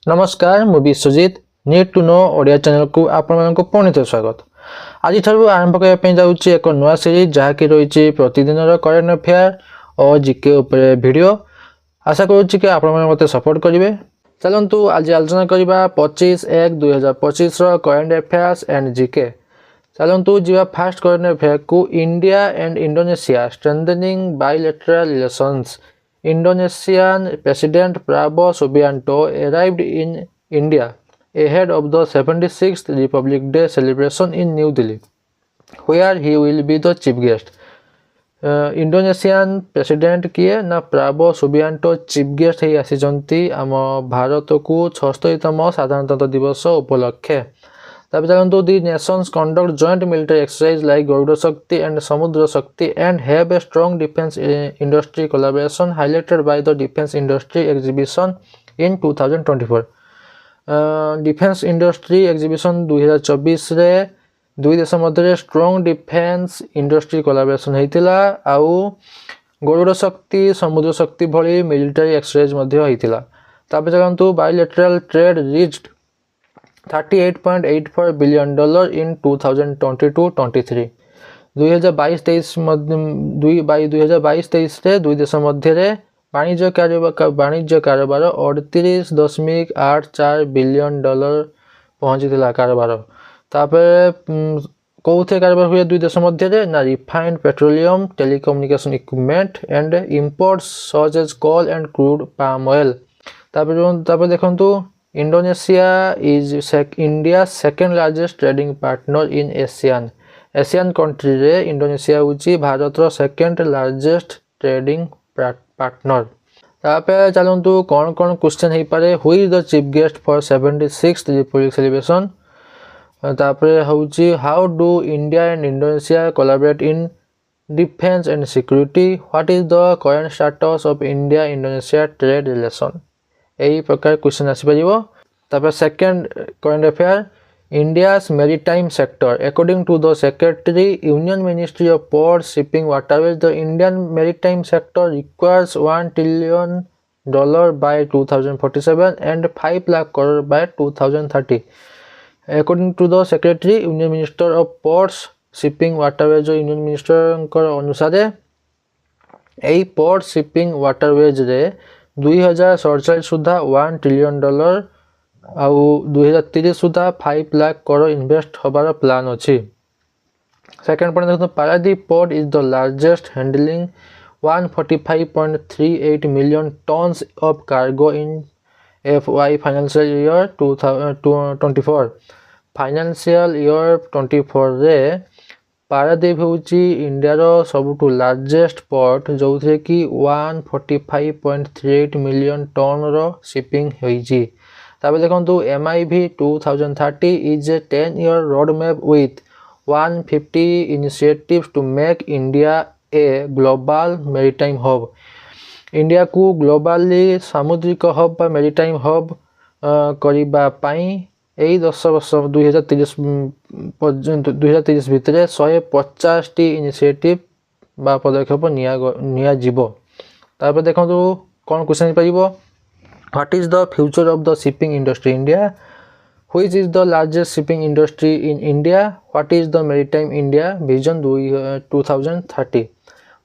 नमस्कार मु Biswajit need to know Odia channel को आपण पुणी थे स्वागत। आज आरंभ करने जाऊँगी एक नुआ सीरीज जहाँकि रही प्रतिदिन करेन्ट अफेयर और जीके उपर वीडियो। आशा करुच्ची कि आपण मत सपोर्ट करेंगे। चलतु आज आलोचना करवा 25/1/2025 करेन्ट अफेयर्स एंड जीके। चलतु जी फास्ट करेन्ट अफेयर को India and Indonesia strengthening bilateral relations. Indonesian President Prabowo Subianto arrived in India ahead of the 76th Republic Day celebration in New Delhi, where he will be the chief guest. Indonesian President किए ना Prabowo Subianto chief guest ही आसीचंती आम भारत को 76तम साधारणतंत्र दिवस उपलक्षे। तब चलते the nations conduct joint military exercise like Garuda Shakti and Samudra Shakti and have a strong defence industry collaboration highlighted by the defence industry exhibition in 2024। Defence industry exhibition 2024 रे दुई देश मध्य स्ट्रॉन्ग डिफेंस इंडस्ट्री कोलैबोरेशन होइतिला आउ गरुड़ शक्ति समुद्र शक्ति भली मिलिटरी एक्सरसाइज मध्य होइतिला। तब चलते bilateral trade reached $38.84 billion in 2022-23। 2022-23 रे दुई देश मध्य वाणिज्य कारोबार $38.84 बिलियन पहुंची कारोबार। तापर कौथे कारोबार हुए दुई देश मध्य ना refined petroleum telecommunication equipment and imports such as coal and crude palm oil. तापर देखंतु Indonesia is India's second largest trading partner in Asian country रे Indonesia होची भारत रो सेकंड लार्जेस्ट ट्रेडिंग पार्टनर। तापर चलंतु कौन क्वेश्चन हे पारे who is the chief guest for 76th republic celebration. तापर होची how do India and Indonesia collaborate in defence and security what is the current status of India Indonesia trade relation. यही प्रकार question आसीपर। तापर second current affair India's maritime sector according to the secretary union ministry of port shipping waterways the Indian maritime sector requires $1 trillion by 2047 and 5 lakh crore by 2030। According to the secretary union minister of ports shipping waterways union minister अनुसार यही port shipping waterways रे 2047 सुधा $1 trillion आउ 2030 सुधा 5 lakh crore invest होबार plan अच्छी। Second point देखो Paradip port is the largest handling 145.38 million tons of cargo in FY financial year 2024। Financial year 24 रे पारादीप होची India रो सबुठु लार्जेस्ट पोर्ट जो कि 145.38 मिलियन टन रो शिपिंग होईची। ताबे देखंतु MIV 2030 is a 10-year road map with 150 initiatives to make India a global maritime hub. India को ग्लोबली सामुद्रिक हब बा मेरीटाइम हब करिबा पई यही 10 वर्ष 2030 भितर 150 इनिशिएटिव बा पदक्षेप निया जीवो। तापर देखंतु कौन क्वेश्चन पाइबो what is the future of the shipping industry India which is the largest shipping industry in India what is the maritime India vision 2030।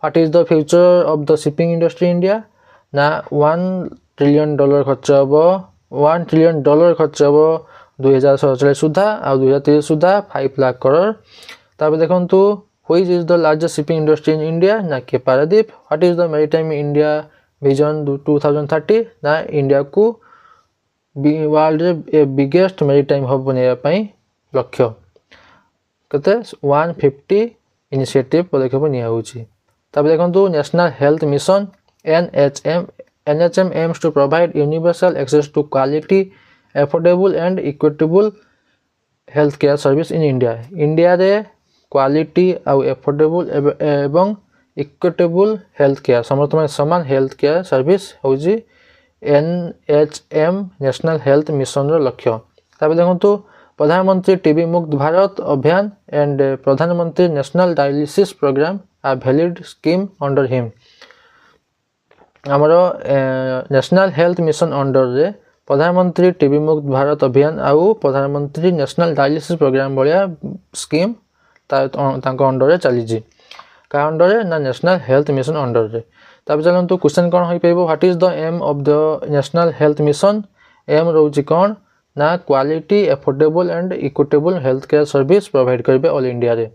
What is the future of the shipping industry India ना $1 trillion खर्च हबो $1 trillion खर्च हबो 2047 सुधा और 2030 सुधा 5 लाख करोड़। तापर देखंतु which is the largest shipping industry in India ना के Paradip. What is the maritime India vision 2030 ना इंडिया को वर्ल्ड रे बिगेस्ट मेरीटाइम हब बनैया पई लक्ष्य कते 150 इनिशिएटिव पदक्षेप निया होची। तब देखंतु national health mission NHM aims to provide universal access to quality affordable and equitable healthcare service in India। India रे क्वालिटी आउ एफोर्डेबल एवं इक्विटेबल हेल्थ केयर समस्त समान हेल्थ केयर सर्विस होजी NHM नेशनल हेल्थ मिशन रो लक्ष्य। तापर देखंतु प्रधानमंत्री टीबी मुक्त भारत अभियान एंड प्रधानमंत्री national dialysis programme are valid scheme under him. आमर नेशनल हेल्थ मिशन अंडर रे प्रधानमंत्री टीबी मुक्त भारत अभियान आउ प्रधानमंत्री नेशनल डायलिसिस प्रोग्राम भाया स्कीम अंडर रे चली क्या अंडर ना नेशनल हेल्थ मिशन अंडर रे। तापर चलतु क्वेश्चन कौन हो पाइबो what is the aim of the national health mission. Aim रोची कौन ना quality affordable and equitable health care service provide करेंगे ऑल इंडिया रे।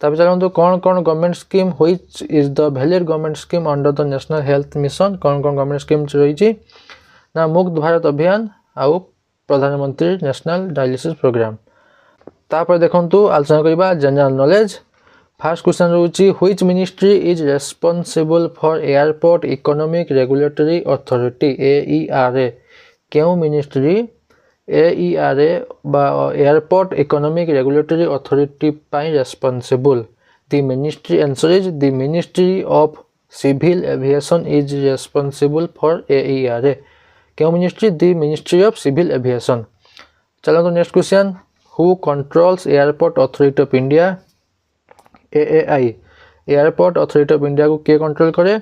तापर चलतु कौन कौन government scheme which is the valid government scheme under the national health mission. कौन कौन गवर्नमेंट स्कीम रही ना मुक्त भारत अभियान आउ प्रधानमंत्री नेशनल डायलिसिस प्रोग्राम। तापर देखंतु आलोचना करबा जनरल नॉलेज। फर्स्ट क्वेश्चन रोची which ministry is responsible for airport economic regulatory authority AERA। क्यों मिनिस्ट्री AERA बा एयरपोर्ट इकोनॉमिक रेगुलेटरी अथॉरिटी पाई responsible. The ministry answer is the ministry of civil aviation is responsible for AERA। क्यों ministry the ministry of civil aviation. चलो तो next question who controls airport authority of India. AAI airport authority of India को किए control करे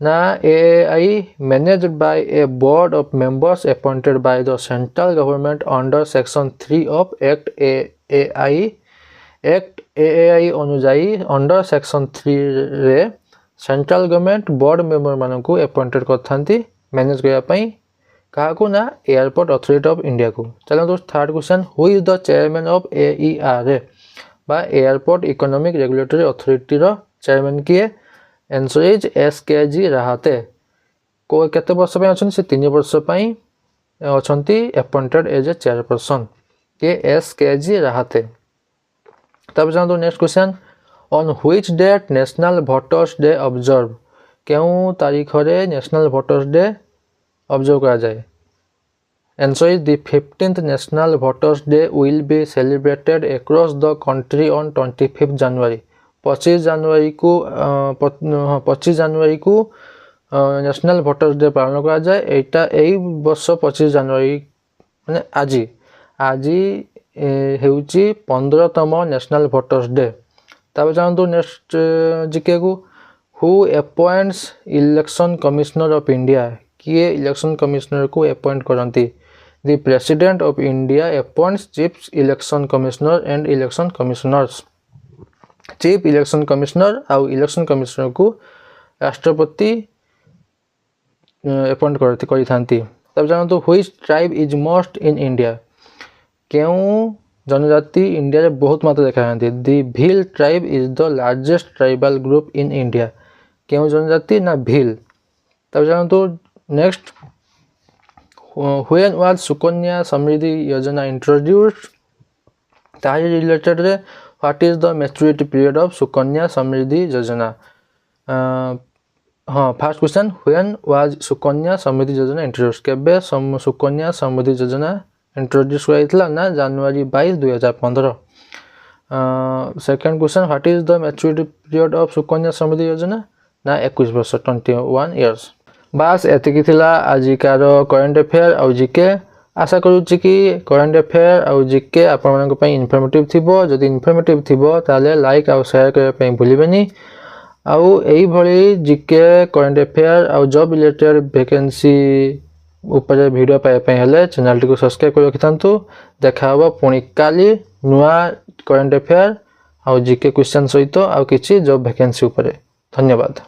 ना AAI managed by a board of members appointed by the central government under section 3 of act AAI। Act AAI अनुजाई under section 3 रे central government board member मानन को appointed करथांती manage करया पई कहा को ना एयरपोर्ट अथॉरिटी ऑफ इंडिया को। चलो दोस्त third question who is the chairman of AERA बा एयरपोर्ट इकोनॉमिक रेगुलेटरी अथॉरिटी रो चेयरमैन किए। आंसर इज SKG राहते। को केते वर्ष पे अछन से 3 वर्ष पई अछंती अपॉइंटेड एज ए चेयरपर्सन के SKG राहते। तब जानो next question on which date national voters day observe. क्यों तारीख रे नेशनल वोटर्स डे ऑब्जर्व करा जाए। Answer is the 15th National Voters Day will be celebrated across the country on 25th January। 25 जनवरी को नेशनल वोटर्स डे पालन करा जाए। एटा एई वर्ष 25 जनवरी माने आज हेउची 15तम नेशनल वोटर्स डे। तापर जानतो नेक्स्ट जीके को who appoints election commissioner of India. किए इलेक्शन कमिश्नर को appoint करंती। The President of India appoints Chief Election Commissioner and Election Commissioners। Chief Election Commissioner और Election Commissioner को राष्ट्रपति अपॉइंट करी थांती। तब जानतो which tribe is most in India। क्यों जनजाति India रे बहुत मात्रा देखा जाती। The Bhil tribe is the largest tribal group in India। क्यों जनजाति ना भील। तब जानतो next when was Sukanya Samriddhi Yojana introduced। ताही रिलेटेड रे what is the maturity period of Sukanya Samriddhi Yojana. हाँ first question when was Sukanya Samriddhi Yojana introduce. केबे सुकन्या समृद्धि योजना इंट्रोड्यूस कराइतला ना जनवरी 22 2015। Second question what is the maturity period of Sukanya Samriddhi Yojana ना 21 वर्ष 21 इयर्स। बास एतिकी थिला आजिकार करंट अफेयर आउ जीके। आशा करूची कि करंट अफेयर आउ जीके आपण मानक पई इन्फॉर्मेटिव थिबो। जदि इन्फॉर्मेटिव थिबो ताले लाइक आउ शेयर करे पई भूलिबेनी। आउ एई भली जीके करंट अफेयर आउ जॉब रिलेटेड वैकेंसी ऊपर वीडियो पाए पई हले चैनल को सब्सक्राइब कर रखिथांतु। देखाबो पुणी काली नुआ करंट अफेयर आउ जीके क्वेश्चन सहित आउ किछि जॉब वैकेंसी ऊपर। धन्यवाद।